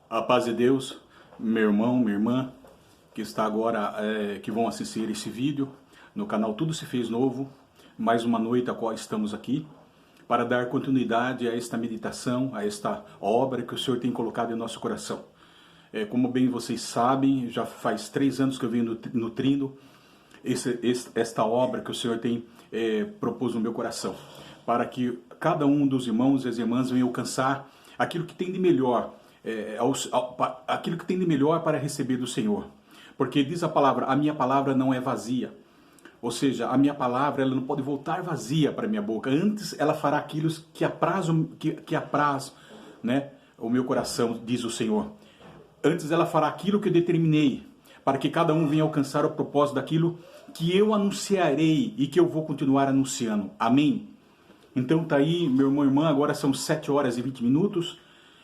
A paz de Deus, meu irmão, minha irmã, que está agora, que vão assistir esse vídeo no canal Tudo Se Fez Novo. Mais uma noite a qual estamos aqui para dar continuidade a esta meditação, a esta obra que o Senhor tem colocado em nosso coração. Como bem vocês sabem, já faz 3 anos que eu venho nutrindo esta obra que o Senhor tem propôs no meu coração, para que cada um dos irmãos e as irmãs venham alcançar aquilo que tem de melhor, aquilo que tem de melhor para receber do Senhor. Porque diz a palavra, a minha palavra não é vazia. Ou seja, a minha palavra ela não pode voltar vazia para a minha boca. Antes ela fará aquilo que apraz, né, o meu coração, diz o Senhor. Antes ela fará aquilo que eu determinei, para que cada um venha alcançar o propósito daquilo que eu anunciarei e que eu vou continuar anunciando. Amém? Então tá aí, meu irmão e irmã, agora são 7 horas e 20 minutos.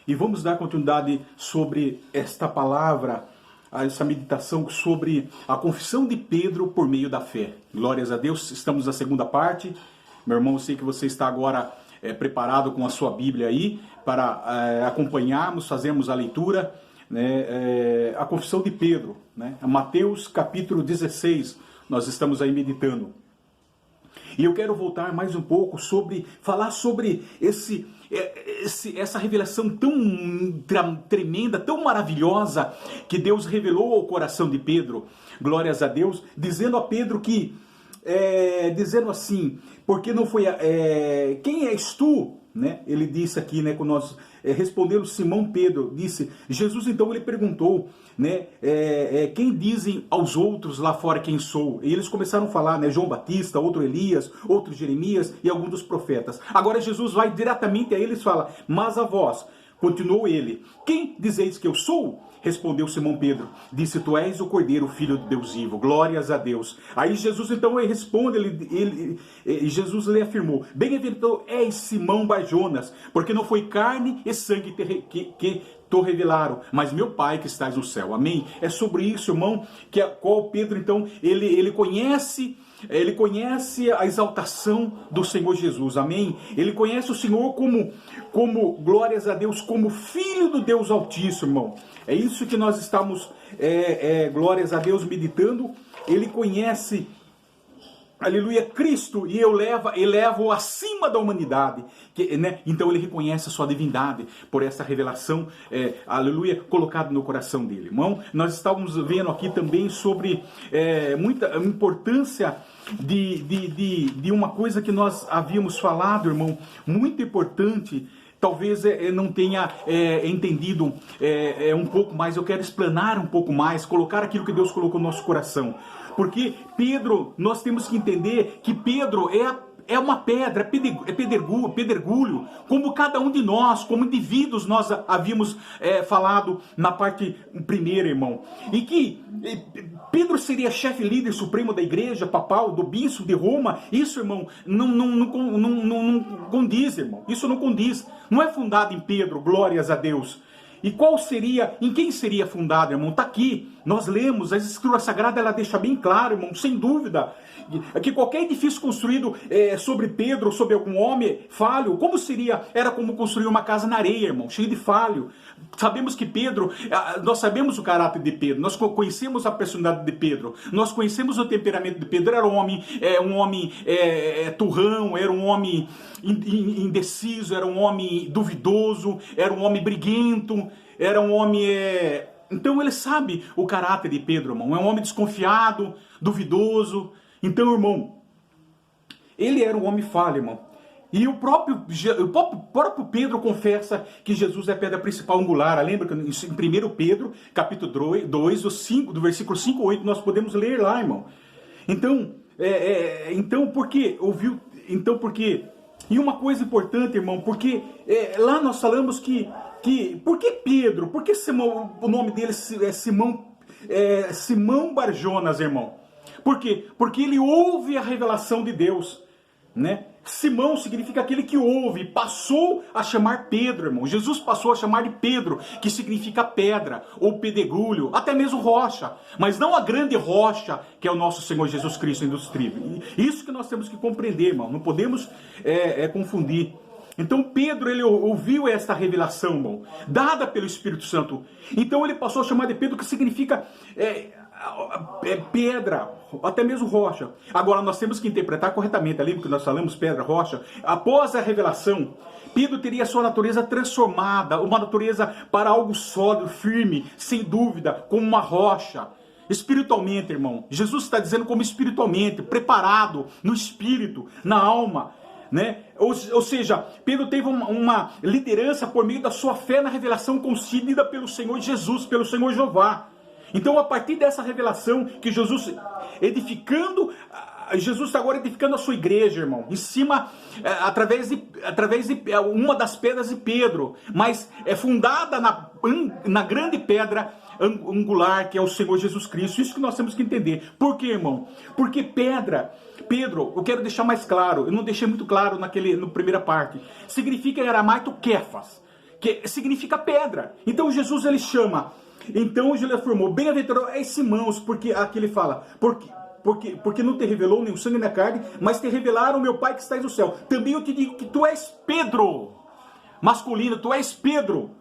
E vamos dar continuidade sobre esta palavra, essa meditação sobre a confissão de Pedro por meio da fé. Glórias a Deus, estamos na segunda parte. Meu irmão, eu sei que você está agora preparado com a sua Bíblia aí para acompanharmos, fazermos a leitura, né, a confissão de Pedro, né, Mateus capítulo 16, nós estamos aí meditando. E eu quero voltar mais um pouco falar sobre essa revelação tão tremenda, tão maravilhosa, que Deus revelou ao coração de Pedro, glórias a Deus, dizendo a Pedro que, dizendo assim, porque não foi, quem és tu? Né? Ele disse aqui, né, quando nós respondendo Simão Pedro, disse, Jesus então ele perguntou, né, quem dizem aos outros lá fora quem sou? E eles começaram a falar, né, João Batista, outro Elias, outro Jeremias e alguns dos profetas. Agora Jesus vai diretamente a eles e fala, mas a vós, continuou ele, quem dizeis que eu sou? Respondeu Simão Pedro, disse, tu és o Cordeiro, filho de Deus vivo, glórias a Deus. Aí Jesus então ele responde, Jesus lhe afirmou, bem-aventurado és Simão Bar-Jonas, porque não foi carne e sangue que te revelaram, mas meu Pai que estás no céu. Amém? É sobre isso, irmão, que qual Pedro então, ele conhece a exaltação do Senhor Jesus, amém? Ele conhece o Senhor como glórias a Deus, como Filho do Deus Altíssimo, irmão. É isso que nós estamos, glórias a Deus, meditando. Ele conhece, aleluia, Cristo, e elevo acima da humanidade, né? Então ele reconhece a sua divindade por essa revelação, aleluia, colocada no coração dele. Irmão, nós estávamos vendo aqui também sobre muita importância de uma coisa que nós havíamos falado, irmão, muito importante. Talvez não tenha entendido um pouco mais, eu quero explanar um pouco mais, colocar aquilo que Deus colocou no nosso coração. Porque Pedro, nós temos que entender que Pedro é uma pedra, pedregulho, como cada um de nós, como indivíduos, nós havíamos falado na parte primeira, irmão. E que Pedro seria chefe líder supremo da igreja papal, do bispo de Roma. Isso, irmão, não condiz, irmão. Isso não condiz. Não é fundado em Pedro, glórias a Deus. E em quem seria fundado, irmão? Está aqui, nós lemos, a Escritura Sagrada, ela deixa bem claro, irmão, sem dúvida, que qualquer edifício construído sobre Pedro, sobre algum homem falho, era como construir uma casa na areia, irmão, cheio de falho. Sabemos que Pedro, nós sabemos o caráter de Pedro, nós conhecemos a personalidade de Pedro, nós conhecemos o temperamento de Pedro. Era um homem turrão, era um homem indeciso, era um homem duvidoso, era um homem briguento, era um homem... Então ele sabe o caráter de Pedro, irmão. É um homem desconfiado, duvidoso. Então, irmão, ele era um homem falho, irmão. E o próprio Pedro confessa que Jesus é a pedra principal angular. Lembra que em 1 Pedro, capítulo 2, do versículo 5 a 8, nós podemos ler lá, irmão. Então, porque... E uma coisa importante, irmão, porque lá nós falamos por que Pedro? Por que Simão, o nome dele é Simão Bar-Jonas, irmão? Por quê? Porque ele ouve a revelação de Deus, né? Simão significa aquele que ouve, passou a chamar Pedro, irmão. Jesus passou a chamar de Pedro, que significa pedra, ou pedregulho, até mesmo rocha, mas não a grande rocha que é o nosso Senhor Jesus Cristo industível. Isso que nós temos que compreender, irmão, não podemos confundir. Então Pedro, ele ouviu esta revelação, irmão, dada pelo Espírito Santo. Então ele passou a chamar de Pedro, que significa pedra, até mesmo rocha. Agora nós temos que interpretar corretamente, ali porque nós falamos pedra, rocha. Após a revelação, Pedro teria a sua natureza transformada, uma natureza para algo sólido, firme, sem dúvida, como uma rocha. Espiritualmente, irmão, Jesus está dizendo como espiritualmente, preparado no espírito, na alma, né? Ou seja, Pedro teve uma liderança por meio da sua fé na revelação concedida pelo Senhor Jesus, pelo Senhor Jeová. Então, a partir dessa revelação que Jesus está agora edificando a sua igreja, irmão, em cima, através de uma das pedras de Pedro, mas é fundada na grande pedra angular, que é o Senhor Jesus Cristo. Isso que nós temos que entender. Por quê, irmão? Porque Pedro, eu quero deixar mais claro, eu não deixei muito claro na primeira parte, significa em aramaico Kefas, que significa pedra. Então Jesus, ele chama, então ele afirmou, bem-aventurado és Simão, porque aqui ele fala, porque não te revelou nem o sangue nem a carne, mas te revelaram o meu Pai que está no céu. Também eu te digo que tu és Pedro, masculino, tu és Pedro.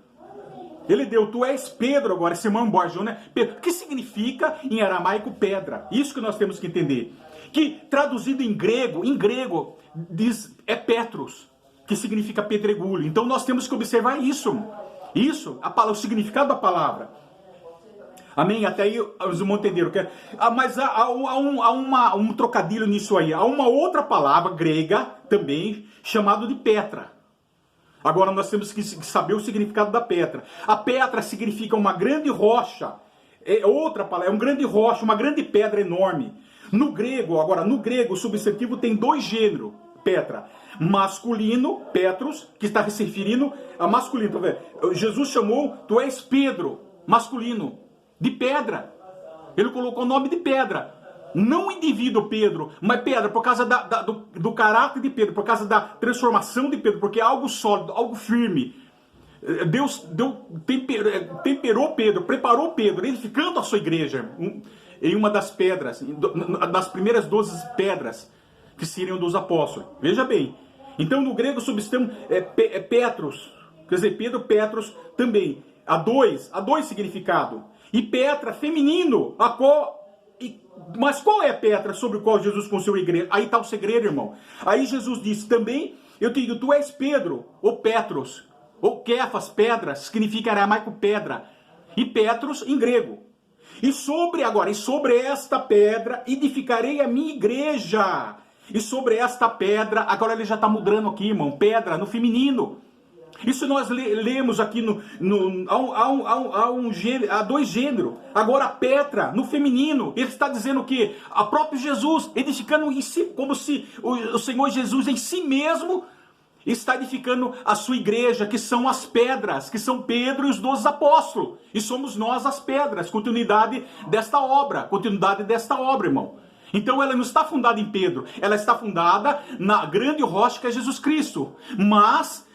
Ele deu, tu és Pedro agora, Simão Borjão, né? Pedro, que significa em aramaico pedra. Isso que nós temos que entender. Que traduzido em grego, diz Petros, que significa pedregulho. Então nós temos que observar isso. Isso, o significado da palavra. Amém? Até aí os irmãos entenderam. Mas há um trocadilho nisso aí. Há uma outra palavra grega também, chamada de Petra. Agora nós temos que saber o significado da Petra. A Petra significa uma grande rocha. É outra palavra, é uma grande rocha, uma grande pedra enorme. No grego, o substantivo tem dois gêneros, Petra. Masculino, Petros, que está se referindo a masculino. Tá vendo? Jesus chamou, tu és Pedro, masculino, de pedra. Ele colocou o nome de pedra. Não o indivíduo Pedro, mas Pedro, por causa do caráter de Pedro, por causa da transformação de Pedro, porque é algo sólido, algo firme. Deus temperou Pedro, preparou Pedro, edificando a sua igreja em uma das pedras, das primeiras 12 pedras que seriam dos apóstolos. Veja bem. Então no grego substância Petros, quer dizer, Pedro, Petros também. Há dois significados. E Petra, feminino, mas qual é a pedra sobre a qual Jesus construiu a igreja? Aí está o segredo, irmão. Aí Jesus disse também, eu te digo, tu és Pedro, ou Petros, ou Kefas, pedra, significa aramaico pedra, e Petros em grego. E sobre esta pedra edificarei a minha igreja. E sobre esta pedra, agora ele já está mudando aqui, irmão, pedra no feminino. Isso nós lemos aqui há dois gêneros. Agora Petra, no feminino, ele está dizendo que a próprio Jesus, edificando em si, como se o Senhor Jesus em si mesmo está edificando a sua igreja, que são as pedras, que são Pedro e os 12 apóstolos. E somos nós as pedras, continuidade desta obra, irmão. Então ela não está fundada em Pedro, ela está fundada na grande rocha que é Jesus Cristo. Mas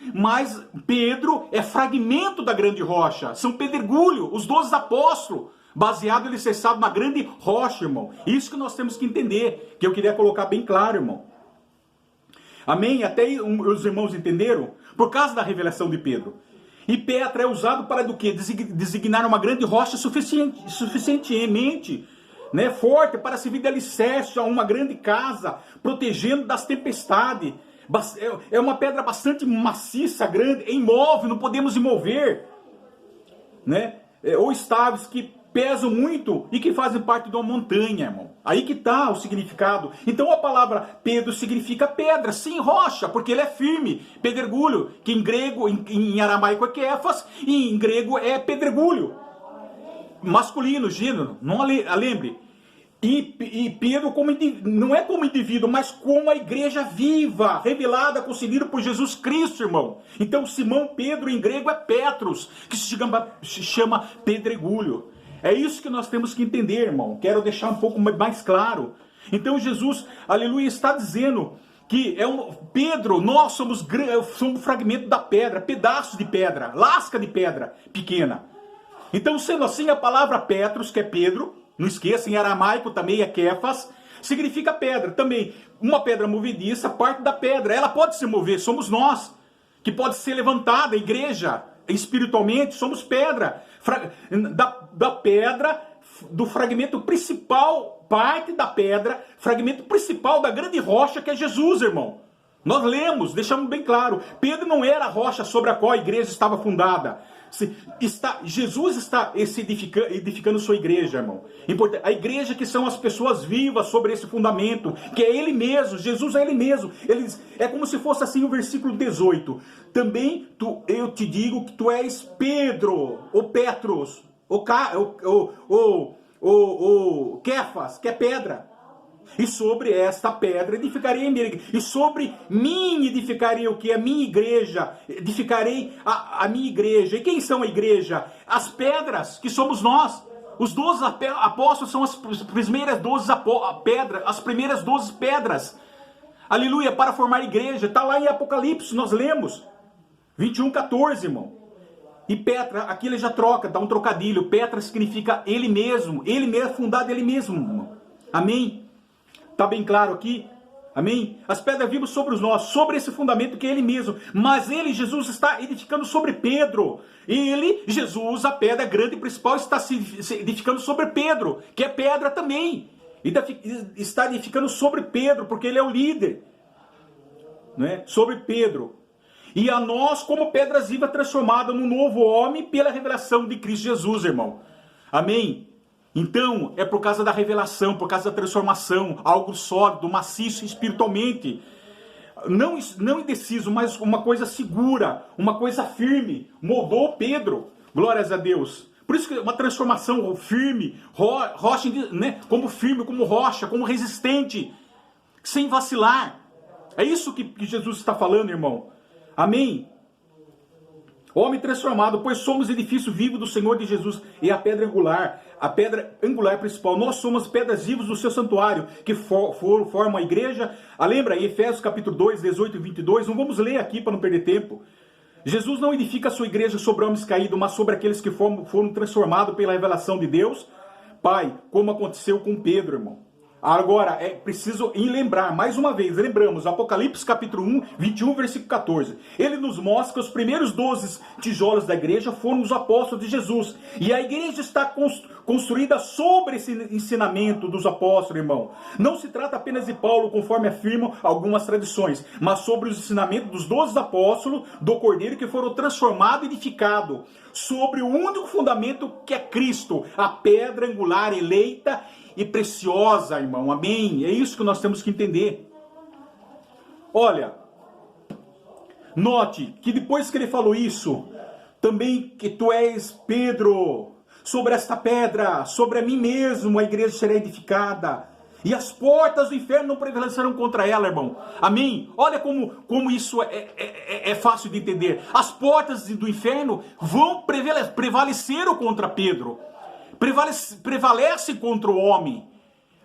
Pedro é fragmento da grande rocha, são pedregulho, os 12 apóstolos, baseado e alicerçado na grande rocha, irmão. Isso que nós temos que entender, que eu queria colocar bem claro, irmão. Amém? Até aí os irmãos entenderam? Por causa da revelação de Pedro. E Petra é usado para do quê? Designar uma grande rocha suficientemente forte para servir de alicerce a uma grande casa, protegendo das tempestades. É uma pedra bastante maciça, grande, imóvel, não podemos mover, ou estáveis, que pesam muito e que fazem parte de uma montanha, irmão. Aí que está o significado. Então a palavra Pedro significa pedra, sim, rocha, porque ele é firme, pedregulho, que em grego, em aramaico é Kefas, e em grego é pedregulho. Masculino, gênero, não lembre. E Pedro não é como indivíduo, mas como a igreja viva, revelada, concebida por Jesus Cristo, irmão. Então Simão Pedro em grego é Petros, que se chama pedregulho. É isso que nós temos que entender, irmão. Quero deixar um pouco mais claro. Então Jesus, aleluia, está dizendo que Pedro, nós somos fragmento da pedra, pedaço de pedra, lasca de pedra pequena. Então, sendo assim, a palavra Petros, que é Pedro, não esqueça, em aramaico também é Kefas, significa pedra. Também, uma pedra movediça, parte da pedra. Ela pode se mover, somos nós. que pode ser levantada, a igreja, espiritualmente, somos pedra. Da pedra, do fragmento principal, parte da pedra, fragmento principal da grande rocha que é Jesus, irmão. Nós lemos, deixamos bem claro, Pedro não era a rocha sobre a qual a igreja estava fundada. Jesus está edificando sua igreja, irmão. A igreja que são as pessoas vivas sobre esse fundamento, que é Ele mesmo, Jesus é Ele mesmo. É como se fosse assim o versículo 18. Também eu te digo que tu és Pedro, ou Petros, ou Kefas, que é pedra. E sobre esta pedra edificarei a minha igreja. E sobre mim edificarei o que? A minha igreja. Edificarei a minha igreja. E quem são a igreja? As pedras, que somos nós. Os 12 apóstolos são as primeiras 12 pedras. As primeiras 12 pedras. Aleluia, para formar a igreja. Está lá em Apocalipse, nós lemos. 21:14, irmão. E Petra, aqui ele já troca, dá um trocadilho. Petra significa ele mesmo, fundado ele mesmo, irmão. Amém? Está bem claro aqui? Amém? As pedras vivas sobre nós, sobre esse fundamento que é Ele mesmo. Mas Ele, Jesus, está edificando sobre Pedro. Ele, Jesus, a pedra grande e principal, está se edificando sobre Pedro, que é pedra também. E está edificando sobre Pedro, porque ele é o líder. Né? Sobre Pedro. E a nós, como pedras vivas, transformadas num novo homem pela revelação de Cristo Jesus, irmão. Amém? Então, é por causa da revelação, por causa da transformação, algo sólido, maciço espiritualmente. Não indeciso, mas uma coisa segura, uma coisa firme. Moldou Pedro, glórias a Deus. Por isso que uma transformação firme, rocha, né? Como firme, como rocha, como resistente, sem vacilar. É isso que Jesus está falando, irmão. Amém? Homem transformado, pois somos edifício vivo do Senhor de Jesus e a pedra angular principal. Nós somos pedras vivas do seu santuário, que formam a igreja. Lembra, em Efésios capítulo 2, 18 e 22, não vamos ler aqui para não perder tempo. Jesus não edifica a sua igreja sobre homens caídos, mas sobre aqueles que foram transformados pela revelação de Deus. Pai, como aconteceu com Pedro, irmão. Agora, é preciso lembrar, mais uma vez, lembramos, Apocalipse capítulo 1, 21, versículo 14. Ele nos mostra que os primeiros 12 tijolos da igreja foram os apóstolos de Jesus. E a igreja está construída sobre esse ensinamento dos apóstolos, irmão. Não se trata apenas de Paulo, conforme afirmam algumas tradições, mas sobre os ensinamentos dos 12 apóstolos do Cordeiro que foram transformados e edificados sobre o único fundamento que é Cristo, a pedra angular eleita e preciosa, irmão. Amém? É isso que nós temos que entender. Olha, note que depois que ele falou isso, também que tu és Pedro, sobre esta pedra, sobre a mim mesmo, a igreja será edificada. E as portas do inferno não prevalecerão contra ela, irmão. Amém? Olha como isso é fácil de entender. As portas do inferno vão prevalecer contra Pedro. Prevalece contra o homem.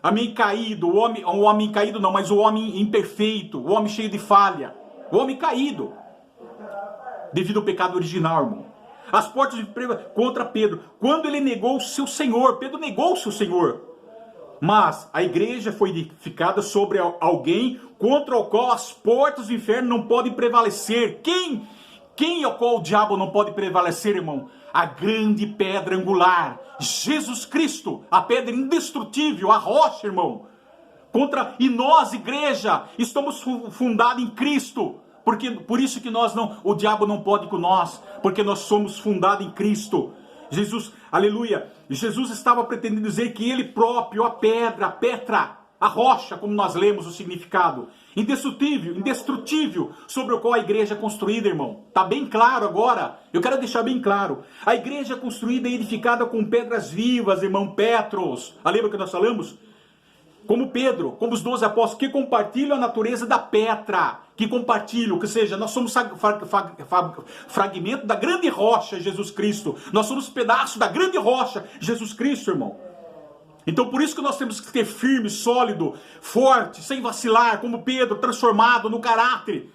Amém? Caído. O homem caído não, mas o homem imperfeito. O homem cheio de falha. O homem caído. Devido ao pecado original, irmão. As portas contra Pedro. Quando ele negou o seu Senhor. Pedro negou o seu Senhor. Mas a igreja foi edificada sobre alguém contra o qual as portas do inferno não podem prevalecer. Quem ao qual o diabo não pode prevalecer, irmão? A grande pedra angular, Jesus Cristo, a pedra indestrutível, a rocha, irmão. E nós, igreja, estamos fundados em Cristo. Por isso que o diabo não pode com nós, porque nós somos fundados em Cristo. Jesus, aleluia, Jesus estava pretendendo dizer que ele próprio, a pedra, Petra, a rocha, como nós lemos o significado, indestrutível, sobre o qual a igreja é construída, irmão. Está bem claro agora? Eu quero deixar bem claro. A igreja é construída e edificada com pedras vivas, irmão, Petros. Lembra que nós falamos? Como Pedro, como os 12 apóstolos, que compartilham a natureza da Petra, ou seja, nós somos fragmento da grande rocha, Jesus Cristo. Nós somos pedaço da grande rocha, Jesus Cristo, irmão. Então por isso que nós temos que ter firme, sólido, forte, sem vacilar, como Pedro, transformado no caráter,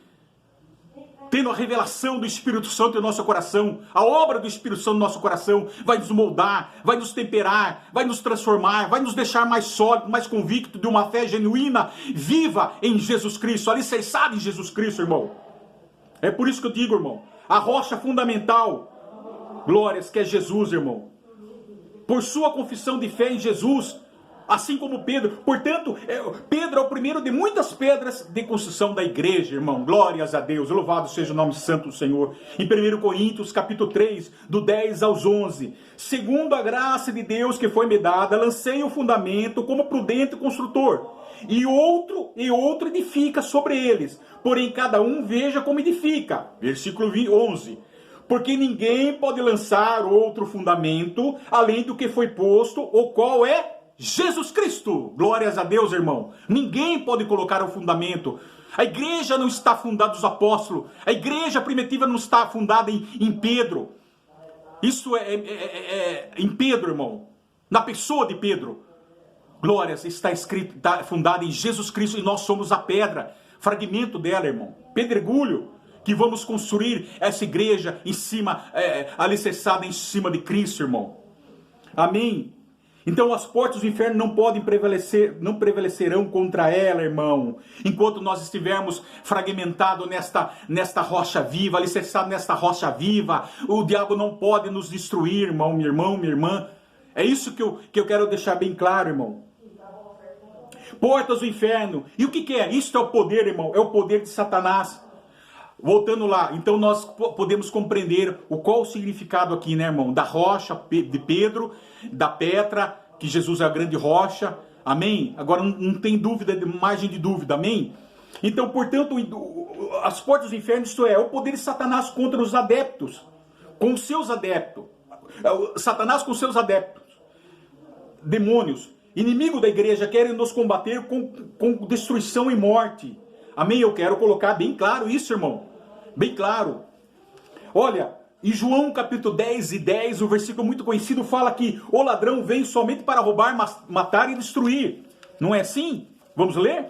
tendo a revelação do Espírito Santo em nosso coração. A obra do Espírito Santo no nosso coração vai nos moldar, vai nos temperar, vai nos transformar, vai nos deixar mais sólido, mais convicto de uma fé genuína, viva em Jesus Cristo, alicerçada em Jesus Cristo, irmão. É por isso que eu digo, irmão, a rocha fundamental, glórias, que é Jesus, irmão. Por sua confissão de fé em Jesus, assim como Pedro. Portanto, Pedro é o primeiro de muitas pedras de construção da igreja, irmão. Glórias a Deus, louvado seja o nome santo do Senhor. Em 1 Coríntios, capítulo 3, do 10 aos 11. Segundo a graça de Deus que foi me dada, lancei o fundamento como prudente construtor. E outro edifica sobre eles. Porém, cada um veja como edifica. Versículo 11. Porque ninguém pode lançar outro fundamento, além do que foi posto, o qual é Jesus Cristo. Glórias a Deus, irmão. Ninguém pode colocar o fundamento. A igreja não está fundada dos apóstolos. A igreja primitiva não está fundada em Pedro. Isso é em Pedro, irmão. Na pessoa de Pedro. Glórias, está escrito, está fundada em Jesus Cristo e nós somos a pedra. Fragmento dela, irmão. Pedregulho. Que vamos construir essa igreja em cima, alicerçada em cima de Cristo, irmão. Amém? Então as portas do inferno não podem prevalecer, não prevalecerão contra ela, irmão. Enquanto nós estivermos fragmentados nesta rocha viva, alicerçados nesta rocha viva, o diabo não pode nos destruir, irmão, minha irmã. É isso que eu quero deixar bem claro, irmão. Portas do inferno. E o que é? Isso é o poder, irmão. É o poder de Satanás. Voltando lá, então nós podemos compreender qual o significado aqui, né, irmão? Da rocha de Pedro, da Petra, que Jesus é a grande rocha, amém? Agora não tem dúvida, margem de dúvida, amém? Então, portanto, as portas do inferno, isto é, o poder de Satanás contra os adeptos, com os seus adeptos, Satanás com seus adeptos, demônios, inimigo da igreja, querem nos combater com destruição e morte. Amém? Eu quero colocar bem claro isso, irmão. Bem claro. Olha, em João capítulo 10 e 10, o versículo muito conhecido fala que o ladrão vem somente para roubar, matar e destruir. Não é assim? Vamos ler?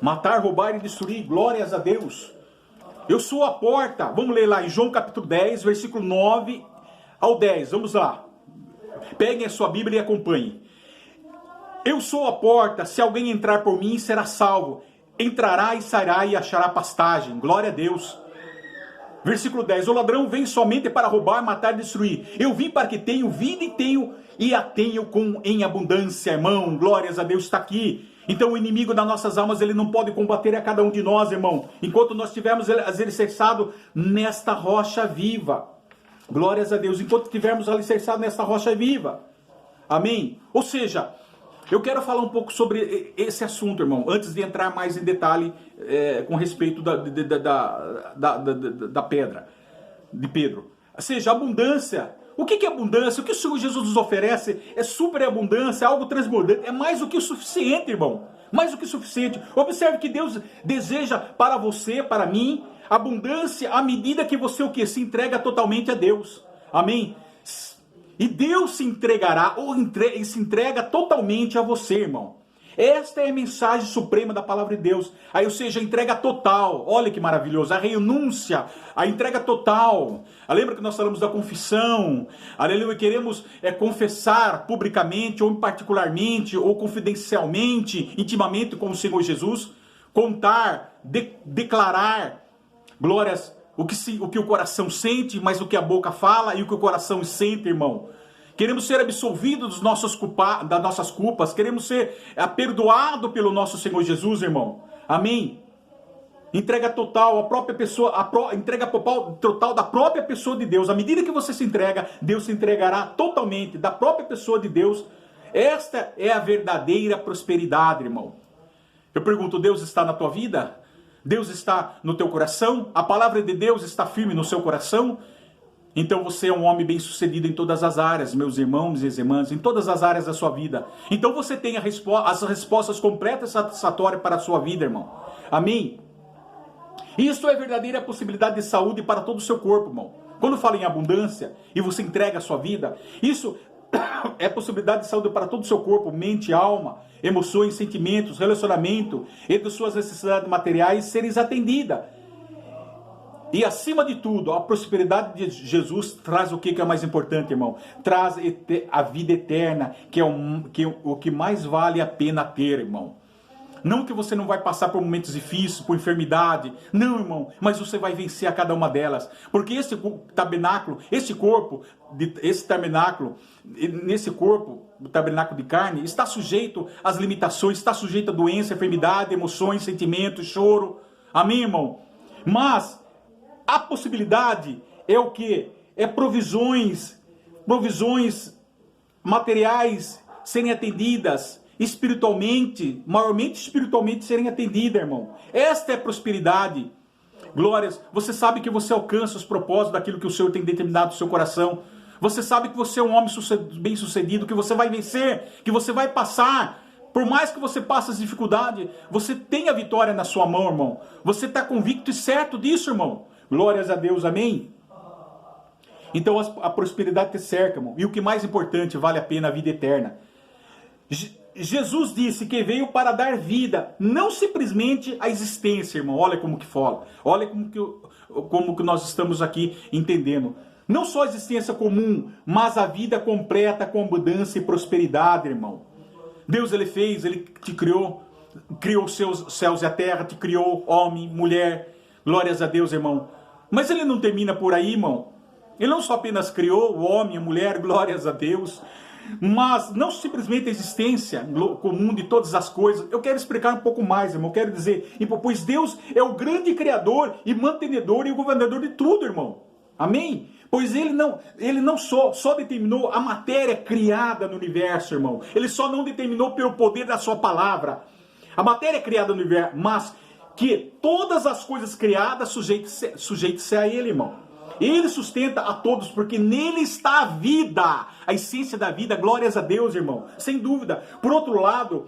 Matar, roubar e destruir. Glórias a Deus. Eu sou a porta. Vamos ler lá em João capítulo 10, versículo 9 ao 10. Vamos lá. Peguem a sua Bíblia e acompanhem. Eu sou a porta. Se alguém entrar por mim, será salvo. Entrará e sairá e achará pastagem. Glória a Deus. Versículo 10. O ladrão vem somente para roubar, matar e destruir. Eu vim para que tenham vida e a tenho em abundância, irmão. Glórias a Deus, está aqui. Então o inimigo das nossas almas, ele não pode combater a cada um de nós, irmão. Enquanto nós estivermos alicerçados nesta rocha viva. Glórias a Deus. Enquanto estivermos alicerçados nesta rocha viva. Amém? Ou seja, eu quero falar um pouco sobre esse assunto, irmão, antes de entrar mais em detalhe com respeito da pedra, de Pedro. Ou seja, abundância. O que é abundância? O que o Senhor Jesus nos oferece é superabundância, algo transbordante, é mais do que o suficiente, irmão. Mais do que o suficiente. Observe que Deus deseja para você, para mim, abundância à medida que você se entrega totalmente a Deus. Amém? E Deus se entregará, se entrega totalmente a você, irmão. Esta é a mensagem suprema da palavra de Deus. Aí, ou seja, a entrega total. Olha que maravilhoso. A renúncia, a entrega total. Lembra que nós falamos da confissão? Aleluia, queremos confessar publicamente, ou particularmente, ou confidencialmente, intimamente com o Senhor Jesus. Contar, declarar, glórias, o que o coração sente, mas o que a boca fala e o que o coração sente, irmão. Queremos ser absolvidos das nossas culpas. Queremos ser perdoados pelo nosso Senhor Jesus, irmão. Amém? Entrega total, a própria pessoa, entrega total da própria pessoa de Deus. À medida que você se entrega, Deus se entregará totalmente da própria pessoa de Deus. Esta é a verdadeira prosperidade, irmão. Eu pergunto, Deus está na tua vida? Deus está no teu coração? A palavra de Deus está firme no seu coração? Então você é um homem bem-sucedido em todas as áreas, meus irmãos e irmãs, em todas as áreas da sua vida. Então você tem as respostas completas e satisfatórias para a sua vida, irmão. Amém? Isso é verdadeira possibilidade de saúde para todo o seu corpo, irmão. Quando fala em abundância e você entrega a sua vida, isso é possibilidade de saúde para todo o seu corpo, mente, alma, emoções, sentimentos, relacionamento, entre suas necessidades materiais serem atendidas. E acima de tudo, a prosperidade de Jesus traz o que é mais importante, irmão? Traz a vida eterna, que é o que mais vale a pena ter, irmão. Não que você não vai passar por momentos difíceis, por enfermidade. Não, irmão. Mas você vai vencer a cada uma delas. Porque esse tabernáculo, nesse corpo, o tabernáculo de carne, está sujeito às limitações, está sujeito a doença, enfermidade, emoções, sentimentos, choro. Amém, irmão? Mas a possibilidade é o quê? É provisões materiais serem atendidas, espiritualmente, maiormente espiritualmente serem atendidas, irmão. Esta é prosperidade. Glórias, você sabe que você alcança os propósitos daquilo que o Senhor tem determinado no seu coração. Você sabe que você é um homem bem sucedido, que você vai vencer, que você vai passar. Por mais que você passe as dificuldades, você tem a vitória na sua mão, irmão. Você está convicto e certo disso, irmão. Glórias a Deus, amém? Então a prosperidade te cerca, irmão. E o que mais importante, vale a pena a vida eterna. Jesus disse que veio para dar vida, não simplesmente a existência, irmão. Olha como que fala. Olha como que nós estamos aqui entendendo. Não só a existência comum, mas a vida completa com abundância e prosperidade, irmão. Deus, ele te criou os céus e a terra, te criou homem, mulher. Glórias a Deus, irmão. Mas ele não termina por aí, irmão. Ele não só apenas criou o homem, a mulher, glórias a Deus, mas não simplesmente a existência comum de todas as coisas. Eu quero explicar um pouco mais, irmão. Eu quero dizer, pois Deus é o grande criador e mantenedor e governador de tudo, irmão. Amém? Pois ele não só determinou a matéria criada no universo, irmão. Ele só não determinou pelo poder da sua palavra a matéria criada no universo, mas que todas as coisas criadas sujeite-se a ele, irmão. Ele sustenta a todos, porque nele está a vida, a essência da vida. Glórias a Deus, irmão. Sem dúvida. Por outro lado,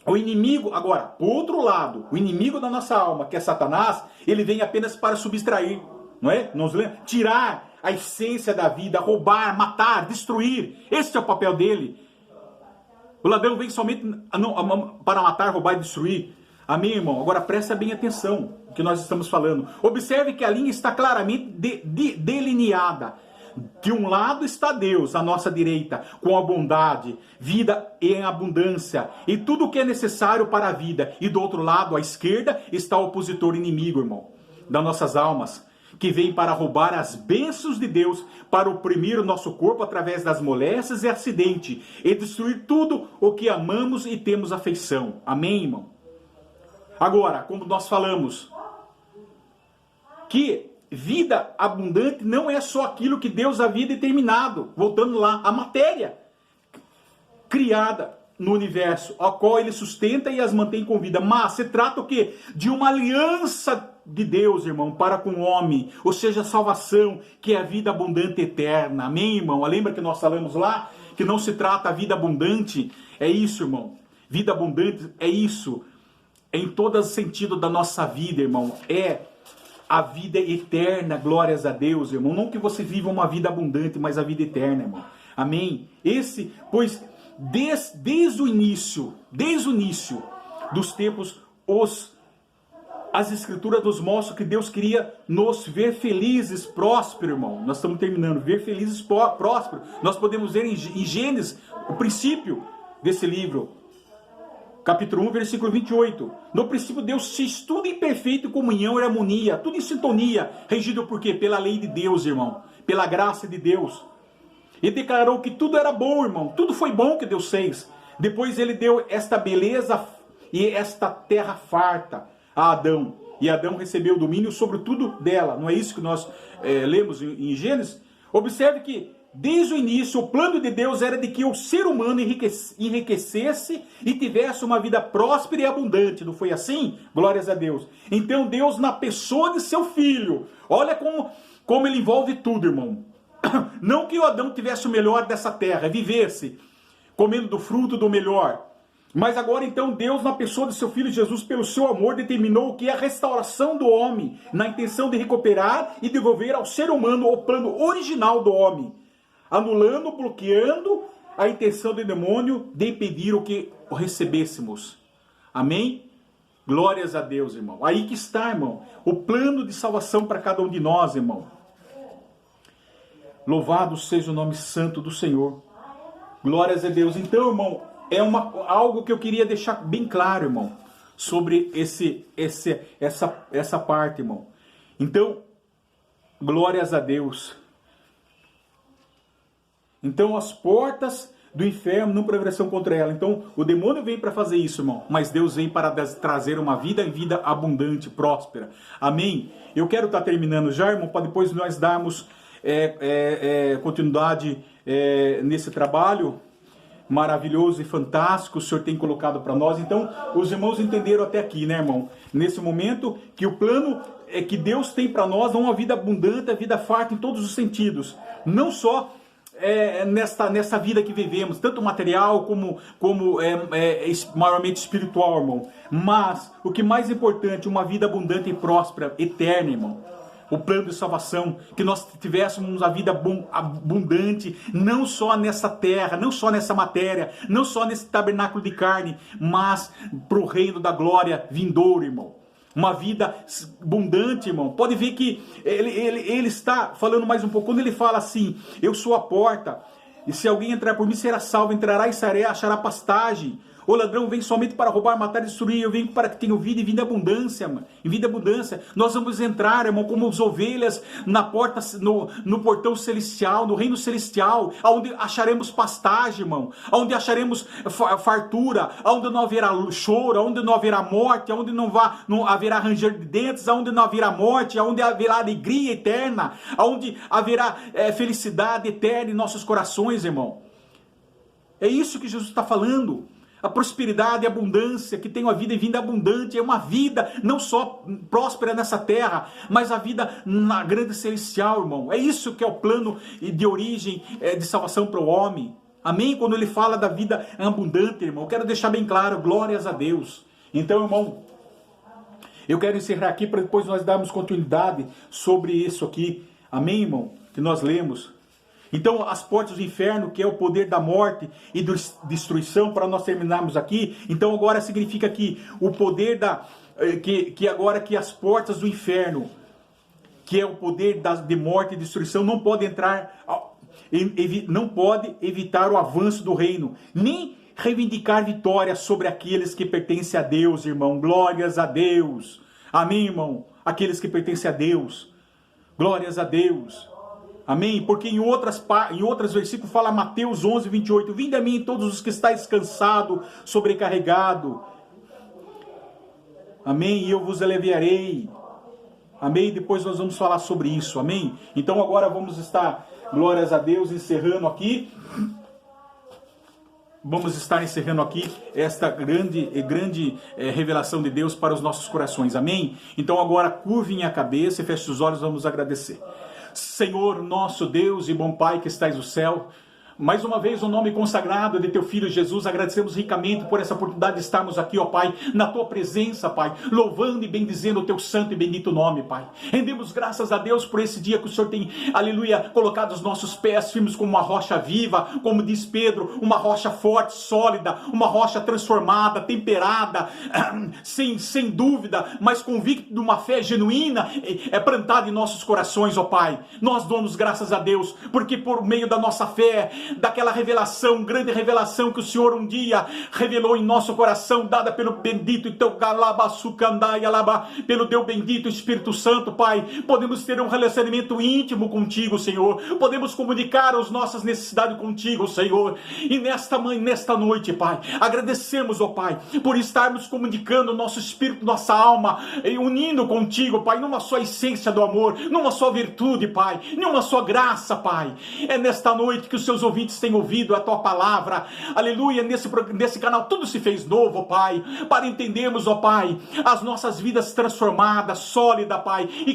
o inimigo da nossa alma, que é Satanás, ele vem apenas para subtrair, não é? Tirar a essência da vida, roubar, matar, destruir. Esse é o papel dele. O ladrão vem somente para matar, roubar e destruir. Amém, irmão? Agora presta bem atenção no que nós estamos falando. Observe que a linha está claramente delineada. De um lado está Deus, à nossa direita, com a bondade, vida em abundância e tudo o que é necessário para a vida. E do outro lado, à esquerda, está o opositor inimigo, irmão, das nossas almas, que vem para roubar as bênçãos de Deus, para oprimir o nosso corpo através das moléstias e acidente, e destruir tudo o que amamos e temos afeição. Amém, irmão? Agora, como nós falamos, que vida abundante não é só aquilo que Deus havia determinado. Voltando lá, a matéria criada no universo, a qual ele sustenta e as mantém com vida. Mas se trata o quê? De uma aliança de Deus, irmão, para com o homem. Ou seja, a salvação, que é a vida abundante eterna. Amém, irmão? Lembra que nós falamos lá? Que não se trata a vida abundante. É isso, irmão. Vida abundante é isso. Em todo sentido da nossa vida, irmão. É a vida eterna, glórias a Deus, irmão. Não que você viva uma vida abundante, mas a vida eterna, irmão. Amém? Pois desde o início dos tempos, as escrituras nos mostram que Deus queria nos ver felizes, prósperos, irmão. Nós estamos terminando, ver felizes, prósperos. Nós podemos ver em Gênesis, o princípio desse livro. Capítulo 1, versículo 28. No princípio, Deus fez tudo em perfeita comunhão e harmonia, tudo em sintonia, regido por quê? Pela lei de Deus, irmão, pela graça de Deus. E declarou que tudo era bom, irmão, tudo foi bom que Deus fez. Depois ele deu esta beleza e esta terra farta a Adão. E Adão recebeu o domínio sobre tudo dela. Não é isso que nós lemos em Gênesis? Observe que desde o início, o plano de Deus era de que o ser humano enriquecesse e tivesse uma vida próspera e abundante. Não foi assim? Glórias a Deus. Então Deus, na pessoa de seu filho, olha como ele envolve tudo, irmão. Não que o Adão tivesse o melhor dessa terra, vivesse comendo do fruto do melhor. Mas agora então Deus, na pessoa de seu Filho Jesus, pelo seu amor, determinou que a restauração do homem, na intenção de recuperar e devolver ao ser humano o plano original do homem, anulando, bloqueando a intenção do demônio de impedir o que o recebêssemos. Amém? Glórias a Deus, irmão. Aí que está, irmão, o plano de salvação para cada um de nós, irmão. Louvado seja o nome santo do Senhor. Glórias a Deus. Então, irmão, é algo que eu queria deixar bem claro, irmão, sobre essa parte, irmão. Então, glórias a Deus. Então, as portas do inferno não prevalecerão contra ela. Então, o demônio vem para fazer isso, irmão. Mas Deus vem para trazer uma vida em vida abundante, próspera. Amém? Eu quero estar terminando já, irmão, para depois nós darmos continuidade nesse trabalho maravilhoso e fantástico que o Senhor tem colocado para nós. Então, os irmãos entenderam até aqui, né, irmão? Nesse momento, que o plano que Deus tem para nós é uma vida abundante, a vida farta em todos os sentidos. Não só nessa vida que vivemos, tanto material como maiormente espiritual, irmão. Mas, o que mais importante, uma vida abundante e próspera, eterna, irmão. O plano de salvação, que nós tivéssemos a vida abundante, não só nessa terra, não só nessa matéria, não só nesse tabernáculo de carne, mas para o reino da glória vindouro, irmão. Uma vida abundante, irmão. Pode ver que ele está falando mais um pouco. Quando ele fala assim, eu sou a porta, e se alguém entrar por mim será salvo, entrará e sairá, achará pastagem. O ladrão vem somente para roubar, matar e destruir. Eu venho para que tenham vida e vida em abundância, mano. Em vida em abundância. Nós vamos entrar, irmão, como as ovelhas na porta, no portão celestial, no reino celestial, onde acharemos pastagem, irmão. Onde acharemos fartura, onde não haverá choro, onde não haverá morte, onde não haverá ranger de dentes, onde não haverá morte, onde haverá alegria eterna, onde haverá felicidade eterna em nossos corações, irmão. É isso que Jesus está falando. A prosperidade e a abundância, que tem uma vida em vida abundante, é uma vida não só próspera nessa terra, mas a vida na grande celestial, irmão. É isso que é o plano de origem de salvação para o homem. Amém? Quando ele fala da vida abundante, irmão, eu quero deixar bem claro, glórias a Deus. Então, irmão, eu quero encerrar aqui para depois nós darmos continuidade sobre isso aqui. Amém, irmão? Que nós lemos. Então, as portas do inferno, que é o poder da morte e da destruição, para nós terminarmos aqui. Então, agora significa que o poder agora que as portas do inferno, que é o poder de morte e destruição, não pode entrar, não pode evitar o avanço do reino, nem reivindicar vitória sobre aqueles que pertencem a Deus, irmão. Glórias a Deus. Amém, irmão? Aqueles que pertencem a Deus. Glórias a Deus. Amém? Porque em outros versículos fala Mateus 11, 28. Vinde a mim todos os que estáis cansados, sobrecarregados. Amém? E eu vos aliviarei. Amém? Depois nós vamos falar sobre isso. Amém? Então agora vamos estar, glórias a Deus, encerrando aqui. Vamos estar encerrando aqui esta grande revelação de Deus para os nossos corações. Amém? Então agora curvem a cabeça e fechem os olhos, vamos agradecer. Senhor, nosso Deus e bom Pai que estais no céu, mais uma vez o nome consagrado de Teu Filho Jesus, agradecemos ricamente por essa oportunidade de estarmos aqui, ó Pai, na Tua presença, Pai, louvando e bendizendo o Teu santo e bendito nome, Pai. Rendemos graças a Deus por esse dia que o Senhor tem, aleluia, colocado os nossos pés firmes como uma rocha viva, como diz Pedro, uma rocha forte, sólida, uma rocha transformada, temperada, sem dúvida, mas convicto de uma fé genuína, plantada em nossos corações, ó Pai. Nós damos graças a Deus, porque por meio da nossa fé, daquela revelação, grande revelação que o Senhor um dia revelou em nosso coração, dada pelo bendito pelo Deus bendito Espírito Santo, Pai, podemos ter um relacionamento íntimo contigo, Senhor, podemos comunicar as nossas necessidades contigo, Senhor, e nesta noite, Pai, agradecemos, ó Pai, por estarmos comunicando o nosso espírito, nossa alma, unindo contigo, Pai, numa só essência do amor, numa só virtude, Pai, numa só graça, Pai. É nesta noite que os seus ouvintes têm ouvido a Tua palavra, aleluia, nesse canal tudo se fez novo, Pai, para entendermos, ó Pai, as nossas vidas transformadas, sólidas, Pai, e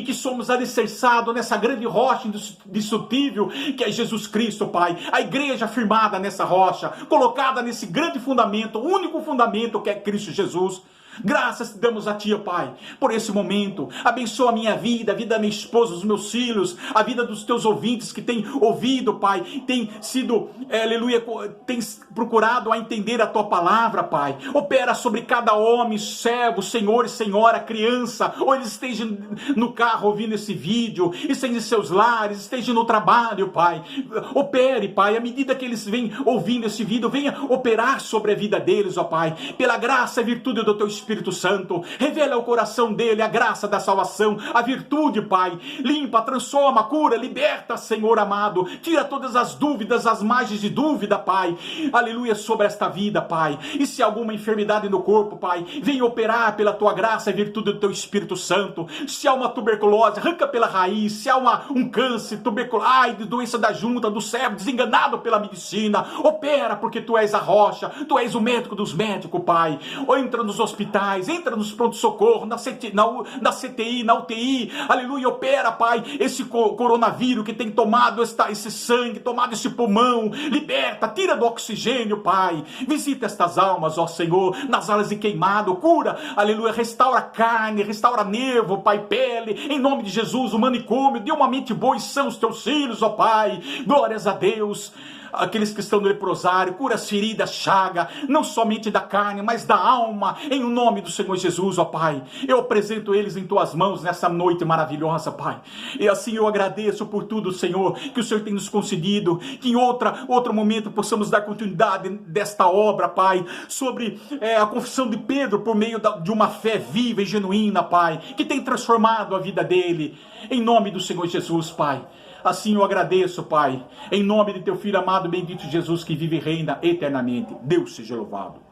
que somos alicerçados nessa grande rocha indiscutível que é Jesus Cristo, Pai, a igreja firmada nessa rocha, colocada nesse grande fundamento, único fundamento que é Cristo Jesus. Graças te damos a Ti, ó Pai, por esse momento. Abençoa a minha vida, a vida da minha esposa, dos meus filhos, a vida dos Teus ouvintes que têm ouvido, Pai, têm sido, aleluia, têm procurado a entender a Tua palavra, Pai. Opera sobre cada homem, servo, senhor e senhora, criança, ou eles estejam no carro ouvindo esse vídeo, estejam em seus lares, estejam no trabalho, Pai. Opere, Pai, à medida que eles vêm ouvindo esse vídeo, venha operar sobre a vida deles, ó Pai, pela graça e virtude do Teu Espírito Santo. Revela ao coração dele a graça da salvação, a virtude, Pai. Limpa, transforma, cura, liberta, Senhor amado. Tira todas as dúvidas, as margens de dúvida, Pai. Aleluia, sobre esta vida, Pai. E se há alguma enfermidade no corpo, Pai, venha operar pela Tua graça e virtude do Teu Espírito Santo. Se há uma tuberculose, arranca pela raiz. Se há um câncer, tuberculose, doença da junta, do cérebro, desenganado pela medicina, opera, porque Tu és a rocha, Tu és o médico dos médicos, Pai. Ou entra nos hospitais, entra nos pronto-socorro, na CTI, na UTI, aleluia, opera, Pai, esse coronavírus que tem tomado esse sangue, tomado esse pulmão, liberta, tira do oxigênio, Pai. Visita estas almas, ó Senhor, nas áreas de queimado, cura, aleluia, restaura a carne, restaura nervo, Pai, pele, em nome de Jesus, o manicômio, dê uma mente boa e são os Teus filhos, ó Pai. Glórias a Deus. Aqueles que estão no leprosário, cura as feridas, chaga, não somente da carne, mas da alma, em o nome do Senhor Jesus, ó Pai. Eu apresento eles em Tuas mãos nessa noite maravilhosa, Pai. E assim eu agradeço por tudo, Senhor, que o Senhor tem nos concedido, que em outro momento possamos dar continuidade desta obra, Pai, sobre a confissão de Pedro por meio de uma fé viva e genuína, Pai, que tem transformado a vida dele, em nome do Senhor Jesus, Pai. Assim eu agradeço, Pai, em nome de Teu Filho amado, bendito Jesus, que vive e reina eternamente. Deus seja louvado.